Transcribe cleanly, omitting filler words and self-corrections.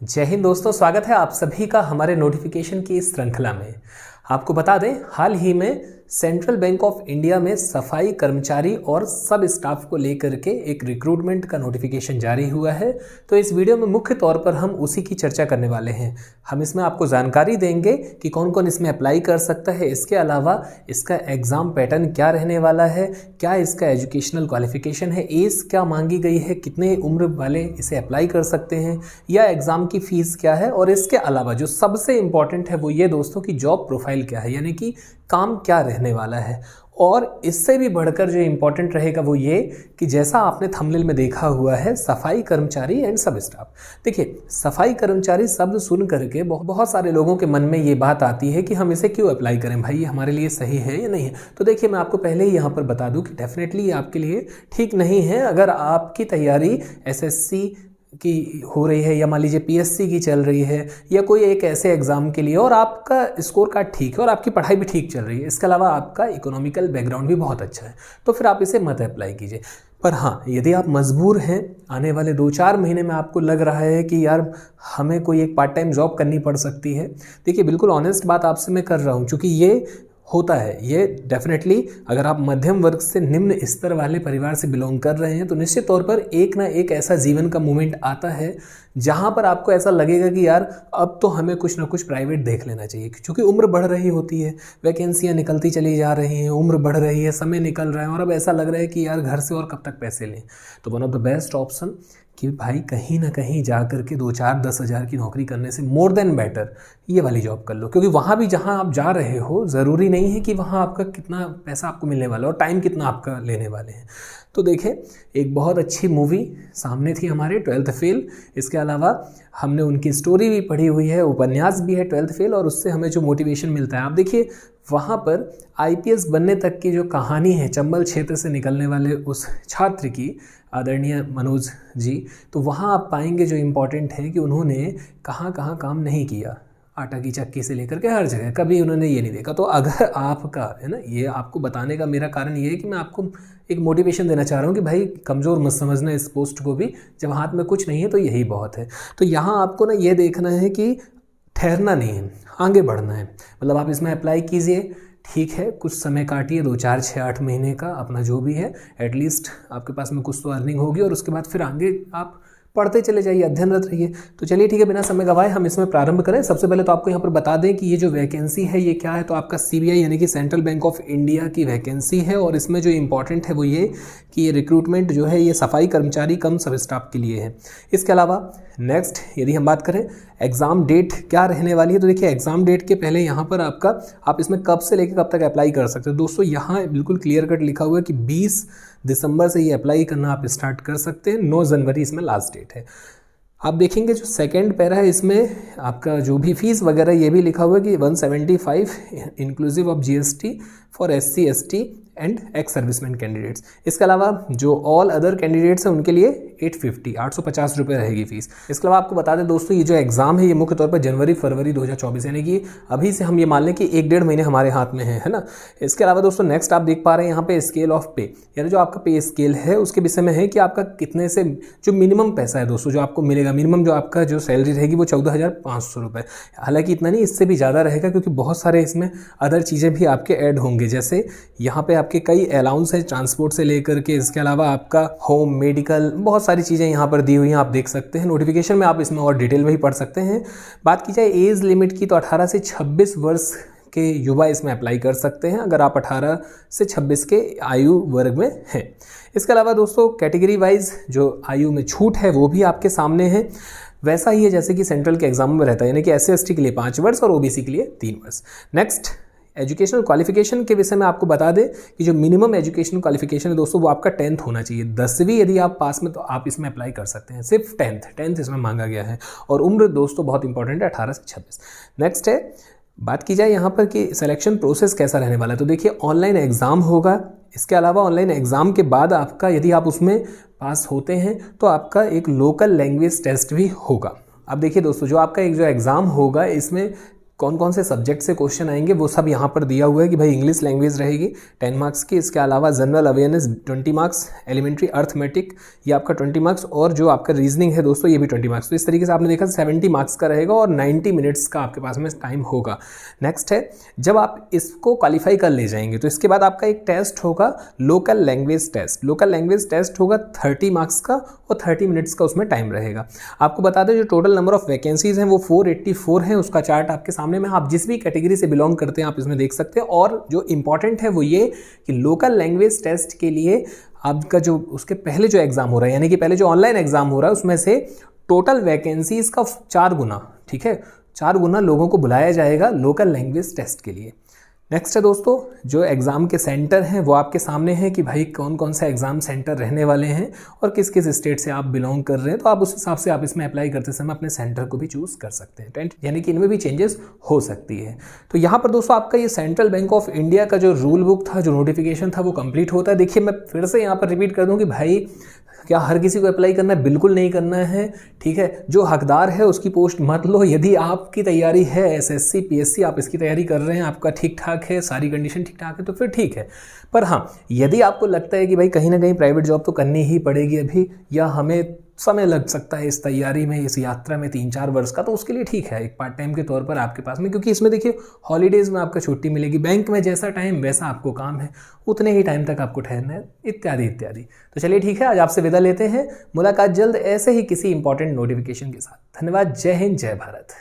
जय हिंद दोस्तों, स्वागत है आप सभी का हमारे नोटिफिकेशन की इस श्रृंखला में। आपको बता दें, हाल ही में सेंट्रल बैंक ऑफ इंडिया में सफाई कर्मचारी और सब स्टाफ को लेकर के एक रिक्रूटमेंट का नोटिफिकेशन जारी हुआ है। तो इस वीडियो में मुख्य तौर पर हम उसी की चर्चा करने वाले हैं। हम इसमें आपको जानकारी देंगे कि कौन कौन इसमें अप्लाई कर सकता है। इसके अलावा इसका एग्ज़ाम पैटर्न क्या रहने वाला है, क्या इसका एजुकेशनल क्वालिफिकेशन है, एज क्या मांगी गई है, कितने उम्र वाले इसे अप्लाई कर सकते हैं, या एग्ज़ाम की फ़ीस क्या है। और इसके अलावा जो सबसे इम्पॉर्टेंट है वो ये दोस्तों की जॉब प्रोफाइल क्या है, यानी कि काम क्या रहने वाला है। और इससे भी बढ़कर जो इम्पोर्टेंट रहेगा वो ये कि जैसा आपने थंबनेल में देखा हुआ है, सफाई कर्मचारी एंड सब स्टाफ। देखिए, सफाई कर्मचारी शब्द सुन करके बहुत सारे लोगों के मन में ये बात आती है कि हम इसे क्यों अप्लाई करें, भाई ये हमारे लिए सही है या नहीं है। तो देखिए, मैं आपको पहले ही यहाँ पर बता दूँ कि डेफिनेटली ये आपके लिए ठीक नहीं है। अगर आपकी तैयारी एसएससी की हो रही है या मान लीजिए पीएससी की चल रही है या कोई एक ऐसे एग्ज़ाम के लिए और आपका स्कोर कार्ड ठीक है और आपकी पढ़ाई भी ठीक चल रही है, इसके अलावा आपका इकोनॉमिकल बैकग्राउंड भी बहुत अच्छा है, तो फिर आप इसे मत अप्लाई कीजिए। पर हाँ, यदि आप मजबूर हैं, आने वाले 2-4 महीने में आपको लग रहा है कि यार हमें कोई एक पार्ट टाइम जॉब करनी पड़ सकती है। देखिए, बिल्कुल ऑनेस्ट बात आपसे मैं कर रहा हूँ, क्योंकि ये होता है। ये डेफिनेटली अगर आप मध्यम वर्ग से निम्न स्तर वाले परिवार से बिलोंग कर रहे हैं तो निश्चित तौर पर एक ना एक ऐसा जीवन का मोमेंट आता है जहां पर आपको ऐसा लगेगा कि यार अब तो हमें कुछ ना कुछ प्राइवेट देख लेना चाहिए, क्योंकि उम्र बढ़ रही होती है, वैकेंसियां निकलती चली जा रही हैं, उम्र बढ़ रही है, समय निकल रहा है और अब ऐसा लग रहा है कि यार घर से और कब तक पैसे लें। तो one of the best option कि भाई कहीं ना कहीं जा करके 2-4-10 हज़ार की नौकरी करने से मोर देन बेटर ये वाली जॉब कर लो, क्योंकि वहाँ भी जहाँ आप जा रहे हो ज़रूरी नहीं है कि वहाँ आपका कितना पैसा आपको मिलने वाला है और टाइम कितना आपका लेने वाले हैं। तो देखें, एक बहुत अच्छी मूवी सामने थी हमारे, 12th फेल। इसके अलावा हमने उनकी स्टोरी भी पढ़ी हुई है, उपन्यास भी है 12th फेल, और उससे हमें जो मोटिवेशन मिलता है, आप देखिए वहाँ पर आईपीएस बनने तक की जो कहानी है चंबल क्षेत्र से निकलने वाले उस छात्र की, आदरणीय मनोज जी, तो वहाँ आप पाएंगे जो इम्पोर्टेंट है कि उन्होंने कहाँ कहाँ काम नहीं किया, आटा की चक्की से लेकर के हर जगह, कभी उन्होंने ये नहीं देखा। तो अगर आपका है ना, ये आपको बताने का मेरा कारण ये है कि मैं आपको एक मोटिवेशन देना चाह रहा हूँ कि भाई कमज़ोर मत समझना इस पोस्ट को भी, जब हाथ में कुछ नहीं है तो यही बहुत है। तो यहाँ आपको ना ये देखना है कि ठहरना नहीं है, आगे बढ़ना है। मतलब आप इसमें अप्लाई कीजिए, ठीक है, कुछ समय काटिए, 2-4-6-8 महीने का अपना जो भी है, एटलीस्ट आपके पास में कुछ तो अर्निंग होगी, और उसके बाद फिर आगे आप पढ़ते चले जाइए, अध्ययनरत रहिए। तो चलिए ठीक है, बिना समय गवाए हम इसमें प्रारंभ करें। सबसे पहले तो आपको यहाँ पर बता दें कि ये जो वैकेंसी है ये क्या है। तो आपका सीबीआई यानी कि सेंट्रल बैंक ऑफ इंडिया की वैकेंसी है, और इसमें जो इम्पॉर्टेंट है वो ये कि ये रिक्रूटमेंट जो है ये सफाई कर्मचारी कम सब स्टाफ के लिए है। इसके अलावा नेक्स्ट यदि हम बात करें एग्ज़ाम डेट क्या रहने वाली है, तो देखिए एग्ज़ाम डेट के पहले यहाँ पर आप इसमें कब से लेकर कब तक अप्लाई कर सकते हो। दोस्तों यहाँ बिल्कुल क्लियर कट लिखा हुआ है कि 20 दिसंबर से ये अप्लाई करना आप स्टार्ट कर सकते हैं, 9 जनवरी इसमें लास्ट डेट है। आप देखेंगे जो सेकंड पैरा है इसमें आपका जो भी फीस वगैरह ये भी लिखा हुआ है कि 175 inclusive of GST for SC ST and ex serviceman candidates. इसके अलावा जो ऑल अदर कैंडिडेट्स हैं उनके लिए 850 रुपये रहेगी फीस। इसके अलावा आपको बता दें दोस्तों, ये जो एग्ज़ाम है ये मुख्य तौर पर जनवरी-फरवरी 2024 यानी कि अभी से हम ये मान लें कि 1-1.5 महीने हमारे हाथ में है ना। इसके अलावा दोस्तों नेक्स्ट आप देख पा रहे हैं यहाँ पे स्केल ऑफ पे, यानी जो आपका पे स्केल है उसके विषय में है कि आपका कितने से जो मिनिमम पैसा है दोस्तों जो आपको मिलेगा, मिनिमम जो आपका जो सैलरी रहेगी वो 14,500 रुपये। हालांकि इतना नहीं, इससे भी ज़्यादा रहेगा, क्योंकि बहुत सारे इसमें अदर चीज़ें भी आपके ऐड होंगे। जैसे यहाँ पे आपके कई अलाउंस है ट्रांसपोर्ट से लेकर के, इसके अलावा आपका होम मेडिकल, बहुत सारी चीज़ें यहाँ पर दी हुई हैं, आप देख सकते हैं नोटिफिकेशन में, आप इसमें और डिटेल में ही पढ़ सकते हैं। बात की जाए एज लिमिट की तो 18 से 26 वर्ष के युवा इसमें अप्लाई कर सकते हैं, अगर आप 18 से 26 के आयु वर्ग में हैं। इसके अलावा दोस्तों कैटेगरी वाइज जो आयु में छूट है वो भी आपके सामने है, वैसा ही है जैसे कि सेंट्रल के एग्जाम में रहता है, यानी कि एससी एसटी के लिए 5 वर्ष और ओबीसी के लिए 3 वर्ष। नेक्स्ट एजुकेशनल क्वालिफिकेशन के विषय में आपको बता दें कि जो मिनिमम एजुकेशनल क्वालिफिकेशन है दोस्तों वो आपका 10th होना चाहिए। 10वीं यदि आप पास में तो आप इसमें अप्लाई कर सकते हैं, सिर्फ 10th इसमें मांगा गया है। और उम्र दोस्तों बहुत इंपॉर्टेंट है, 18 से 26। नेक्स्ट है, बात की जाए यहाँ पर कि सिलेक्शन प्रोसेस कैसा रहने वाला है, तो देखिए ऑनलाइन एग्ज़ाम होगा। इसके अलावा ऑनलाइन एग्ज़ाम के बाद आपका यदि आप उसमें पास होते हैं तो आपका एक लोकल लैंग्वेज टेस्ट भी होगा। अब देखिए दोस्तों, जो आपका एक जो एग्ज़ाम होगा इसमें कौन कौन से सब्जेक्ट से क्वेश्चन आएंगे वो सब यहाँ पर दिया हुआ है कि भाई इंग्लिश लैंग्वेज रहेगी 10 मार्क्स की, इसके अलावा general awareness 20 marks, elementary arithmetic ये आपका 20 मार्क्स, और जो आपका रीजनिंग है दोस्तों ये भी 20 मार्क्स। तो इस तरीके से आपने देखा 70 मार्क्स का रहेगा और 90 मिनट्स का आपके पास में टाइम होगा। नेक्स्ट है, जब आप इसको क्वालिफाई कर ले जाएंगे तो इसके बाद आपका एक टेस्ट होगा local language test. Local language test होगा 30 मार्क्स का और 30 मिनट्स का उसमें टाइम रहेगा। आपको बता दें जो टोटल नंबर ऑफ वैकेंसीज हैं वो 484 हैं, उसका चार्ट आपके सामने में, आप जिस भी कैटेगरी से बिलोंग करते हैं आप इसमें देख सकते हैं। और जो इंपॉर्टेंट है वो ये कि लोकल लैंग्वेज टेस्ट के लिए आपका जो उसके पहले जो एग्जाम हो रहा है, यानी कि पहले जो ऑनलाइन एग्जाम हो रहा है उसमें से टोटल वैकेंसीज का 4 गुना, ठीक है, 4 गुना लोगों को बुलाया जाएगा लोकल लैंग्वेज टेस्ट के लिए। नेक्स्ट है दोस्तों, जो एग्ज़ाम के सेंटर हैं वो आपके सामने हैं कि भाई कौन कौन सा एग्ज़ाम सेंटर रहने वाले हैं और किस किस स्टेट से आप बिलोंग कर रहे हैं, तो आप उस हिसाब से आप इसमें अप्लाई करते समय अपने सेंटर को भी चूज़ कर सकते हैं, यानी कि इनमें भी चेंजेस हो सकती है। तो यहाँ पर दोस्तों आपका ये सेंट्रल बैंक ऑफ इंडिया का जो रूल बुक था, जो नोटिफिकेशन था वो कंप्लीट होता है। देखिए मैं फिर से यहाँ पर रिपीट कर दूँ कि भाई क्या हर किसी को अप्लाई करना है? बिल्कुल नहीं करना है, ठीक है। जो हकदार है उसकी पोस्ट मत लो। यदि आपकी तैयारी है एसएससी पीएससी, आप इसकी तैयारी कर रहे हैं, आपका ठीक ठाक है, सारी कंडीशन ठीक ठाक है, तो फिर ठीक है। पर हाँ, यदि आपको लगता है कि भाई कहीं ना कहीं प्राइवेट जॉब तो करनी ही पड़ेगी अभी, या हमें समय लग सकता है इस तैयारी में, इस यात्रा में 3-4 वर्ष का, तो उसके लिए ठीक है एक पार्ट टाइम के तौर पर आपके पास में, क्योंकि इसमें देखिए हॉलीडेज़ में आपको छुट्टी मिलेगी, बैंक में जैसा टाइम वैसा आपको काम है, उतने ही टाइम तक आपको ठहरना है, इत्यादि इत्यादि। तो चलिए ठीक है, आज आपसे विदा लेते हैं। मुलाकात जल्द ऐसे ही किसी इंपॉर्टेंट नोटिफिकेशन के साथ। धन्यवाद। जय हिंद, जय भारत।